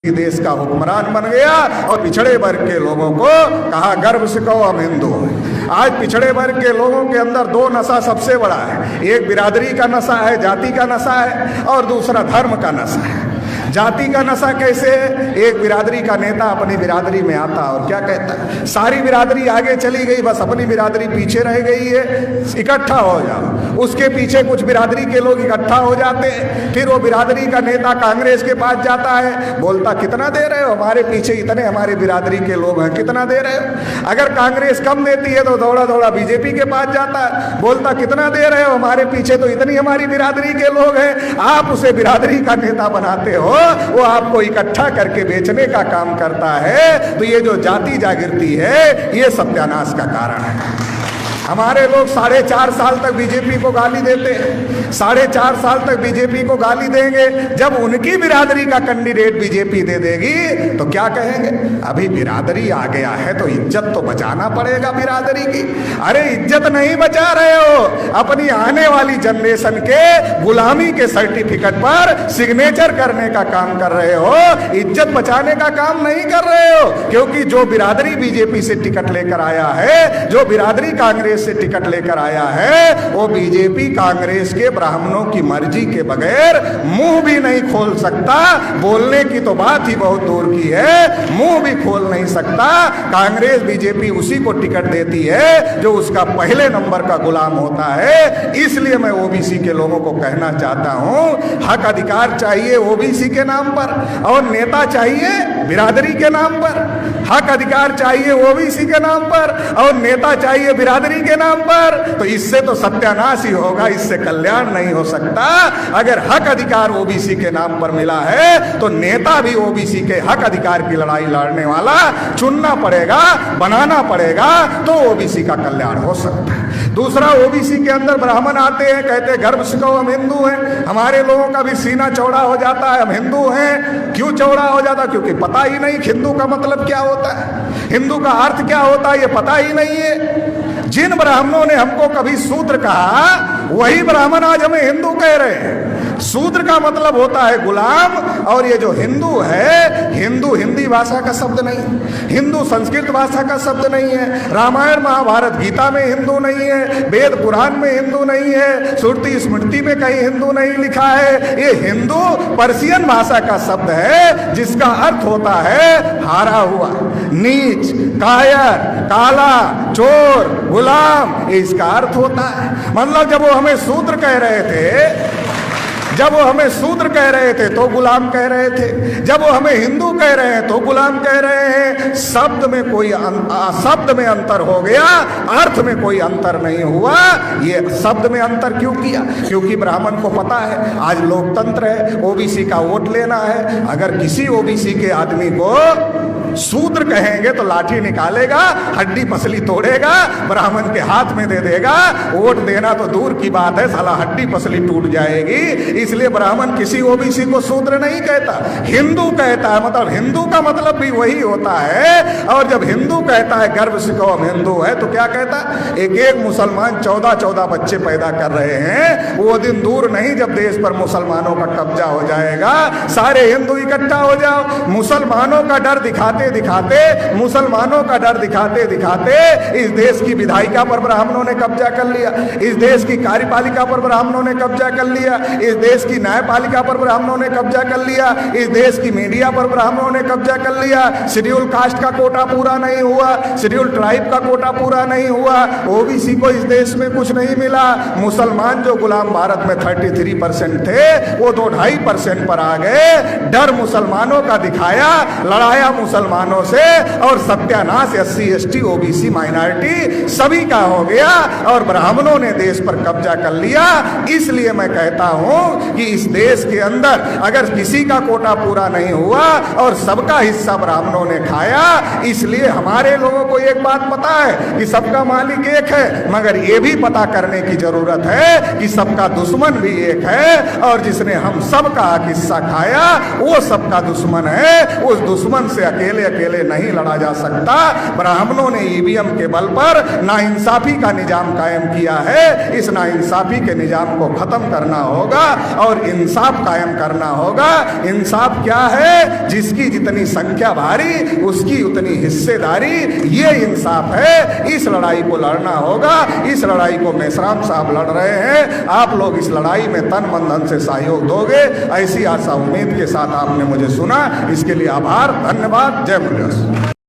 देश का हुक्मरान बन गया और पिछड़े वर्ग के लोगों को कहा गर्व से कहो हम हिंदू हैं। आज पिछड़े वर्ग के लोगों के अंदर दो नशा सबसे बड़ा है, एक बिरादरी का नशा है, जाति का नशा है, और दूसरा धर्म का नशा है। जाति का नशा कैसे है? एक बिरादरी का नेता अपनी बिरादरी में आता और क्या कहता है, सारी बिरादरी आगे चली गई, बस अपनी बिरादरी पीछे रह गई है, इकट्ठा हो जाओ। उसके पीछे कुछ बिरादरी के लोग इकट्ठा हो जाते हैं, फिर वो बिरादरी का नेता कांग्रेस के पास जाता है, बोलता कितना दे रहे हो, हमारे पीछे इतने हमारी बिरादरी के लोग हैं, कितना दे रहे हो। अगर कांग्रेस कम देती है तो दौड़ा दौड़ा बीजेपी के पास जाता है, बोलता कितना दे रहे हो, हमारे पीछे तो इतनी हमारी बिरादरी के लोग हैं। आप उसे बिरादरी का नेता बनाते हो, वो आपको इकट्ठा करके बेचने का काम करता है। तो ये जो जाति जागृति है, ये सत्यानाश का कारण है। हमारे लोग 4.5 साल तक बीजेपी को गाली देते हैं, 4.5 साल तक बीजेपी को गाली देंगे। जब उनकी बिरादरी का कैंडिडेट बीजेपी दे देगी तो क्या कहेंगे, अभी बिरादरी आ गया है तो इज्जत तो बचाना पड़ेगा बिरादरी की। अरे इज्जत नहीं बचा रहे हो, अपनी आने वाली जनरेशन के गुलामी के सर्टिफिकेट पर सिग्नेचर करने का काम कर रहे हो, इज्जत बचाने का काम नहीं कर रहे हो। क्योंकि जो बिरादरी बीजेपी से टिकट लेकर आया है, जो बिरादरी कांग्रेस से टिकट लेकर आया है, वो बीजेपी कांग्रेस के ब्राह्मणों की मर्जी के बगैर मुंह भी नहीं खोल सकता। बोलने की तो बात ही बहुत दूर की है, मुंह भी खोल नहीं सकता। कांग्रेस बीजेपी उसी को टिकट देती है जो उसका पहले नंबर का गुलाम होता है। इसलिए मैं ओबीसी के लोगों को कहना चाहता हूं, हक अधिकार चाहिए ओबीसी के नाम पर, और नेता चाहिए बिरादरी के नाम पर। हक अधिकार चाहिए ओबीसी के नाम पर और नेता चाहिए बिरादरी के नाम पर। तो इससे तो सत्यानाश ही होगा, इससे कल्याण नहीं हो सकता। अगर हक अधिकार ओबीसी के नाम पर मिला है तो नेता भी ओबीसी के हक अधिकार की लड़ाई लड़ने वाला चुनना पड़ेगा, बनाना पड़ेगा, तो ओबीसी का कल्याण हो सकता है। दूसरा, ओबीसी के अंदर ब्राह्मण आते हैं, कहते हैं गर्व से कहो हम हिंदू हैं। हमारे लोगों का भी सीना चौड़ा हो जाता है, हम हिंदू हैं। क्यों चौड़ा हो जाता? क्योंकि पता ही नहीं हिंदू का मतलब क्या होता है, हिंदू का अर्थ क्या होता है, ये पता ही नहीं है। जिन ब्राह्मणों ने हमको कभी शूद्र कहा, वही ब्राह्मण आज हमें हिंदू कह रहे हैं। शूद्र का मतलब होता है गुलाम, और ये जो हिंदू है, हिंदू हिंदी भाषा का शब्द नहीं, हिंदू संस्कृत भाषा का शब्द नहीं है, रामायण महाभारत गीता में हिंदू नहीं है, वेद पुराण में हिंदू नहीं है, श्रुति स्मृति में कहीं हिंदू नहीं लिखा है। ये हिंदू पर्शियन भाषा का शब्द है, जिसका अर्थ होता है हारा हुआ, नीच, कायर, काला, चोर, गुलाम, ये इसका अर्थ होता है। मतलब जब वो हमें शूद्र कह रहे थे, जब वो हमें शूद्र कह रहे थे तो गुलाम कह रहे थे, जब वो हमें हिंदू कह रहे हैं तो गुलाम कह रहे हैं। शब्द में कोई शब्द में अंतर हो गया, अर्थ में कोई अंतर नहीं हुआ। ये शब्द में अंतर क्यों किया? क्योंकि ब्राह्मण को पता है आज लोकतंत्र है, ओबीसी का वोट लेना है। अगर किसी ओबीसी के आदमी को शूद्र कहेंगे तो लाठी निकालेगा, हड्डी पसली तोड़ेगा, ब्राह्मण के हाथ में दे देगा। वोट देना तो दूर की बात है, साला हड्डी पसली टूट जाएगी। इसलिए ब्राह्मण किसी ओबीसी को शूद्र नहीं कहता, हिंदू कहता है। मतलब हिंदू का मतलब भी वही होता है। और जब हिंदू कहता है गर्व से कहो हम हिंदू है, तो क्या कहता है? एक मुसलमान 14 बच्चे पैदा कर रहे हैं। वो दिन दूर नहीं जब देश पर मुसलमानों का कब्जा हो जाएगा, सारे हिंदू इकट्ठा हो जाओ। मुसलमानों का डर दिखाते मुसलमानों का डर दिखाते दिखाते इस देश की विधायिका पर ब्राह्मणों ने कब्जा कर लिया, इस देश की कार्यपालिका पर ब्राह्मणों ने कब्जा कर लिया, इस देश की न्यायपालिका पर ब्राह्मणों ने कब्जा कर लिया, इस देश की मीडिया पर ब्राह्मणों ने कब्जा कर लिया। शेड्यूल कास्ट का कोटा पूरा नहीं हुआ, शेड्यूल ट्राइब का कोटा पूरा नहीं हुआ, ओबीसी को इस देश में कुछ नहीं मिला। मुसलमान जो गुलाम भारत में 33% थे, वो तो 2.5% पर आ गए। डर मुसलमानों का दिखाया, लड़ाया मुसलमानों से, और सत्यानाश SC ST OBC माइनॉरिटी सभी का हो गया, और ब्राह्मणों ने देश पर कब्जा कर लिया। इसलिए मैं कहता हूं कि इस देश के अंदर अगर किसी का कोटा पूरा नहीं हुआ और सबका हिस्सा ब्राह्मणों ने खाया, इसलिए हमारे लोगों को एक बात पता है कि सबका मालिक एक है, मगर ये भी पता करने की जरूरत है कि सबका दुश्मन भी एक है, और जिसने हम सबका हिस्सा खाया वो सबका दुश्मन है। उस दुश्मन से अकेले अकेले अकेले नहीं लड़ा जा सकता। ब्राह्मणों ने ईवीएम के बल पर नाइंसाफी का निजाम कायम किया है। इस नाइंसाफी के निजाम को खत्म करना होगा और इंसाफ कायम करना होगा। इंसाफ क्या है? जिसकी जितनी संख्या भारी उसकी उतनी हिस्सेदारी, ये इंसाफ है। इस लड़ाई को लड़ना होगा। इस लड़ाई को मेश्राम साहब लड़ रहे हैं। आप लोग इस लड़ाई में तन मन धन से सहयोग दोगे, ऐसी आशा उम्मीद के साथ आपने मुझे सुना। इसके लिए आभार, धन्यवाद। जय मुरलीधर।